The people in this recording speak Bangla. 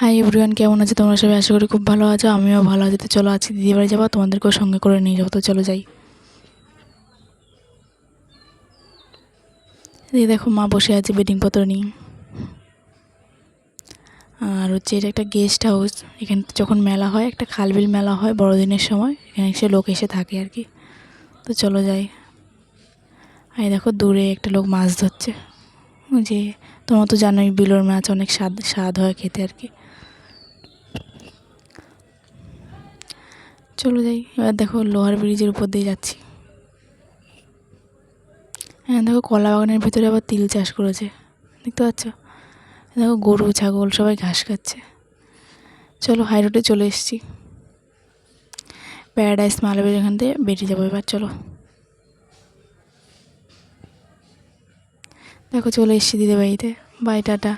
হাই এভরিওয়ান, কেমন আছে তোমরা সবাই? আশা করি খুব ভালো আছো, আমিও ভালো আছি। তো চলো আজকে দিদি বাড়ি যাবো, তোমাদেরকেও সঙ্গে করে নিয়ে যাবো। তো চলো যাই। এই দেখো মা বসে আছে বেডিংপত্র নিয়ে। আর হচ্ছে এটা একটা গেস্ট হাউস। এখানে যখন মেলা হয়, একটা খালবিল মেলা হয় বড়দিনের সময়, এখানে এসে লোক এসে থাকে আর কি। তো চলো যাই। আর দেখো দূরে একটা লোক মাছ ধরছে। ওই যে তোমরা তো জানোই বিলোর মাছ অনেক স্বাদ স্বাদ হয় খেতে আর কি। চলো যাই। এবার দেখো লোহার ব্রিজের উপর দিয়ে যাচ্ছি। হ্যাঁ দেখো কলা বাগানের ভিতরে আবার তিল চাষ করেছে, দেখতে পাচ্ছ? দেখো গরু ছাগল সবাই ঘাস খাচ্ছে। চলো হাই রোডে চলে এসেছি। প্যারাডাইস মালবের এখান থেকে বেরিয়ে যাবো এবার। চলো দেখো চলে এসেছি দিদি বাড়িতে। Bye, tata.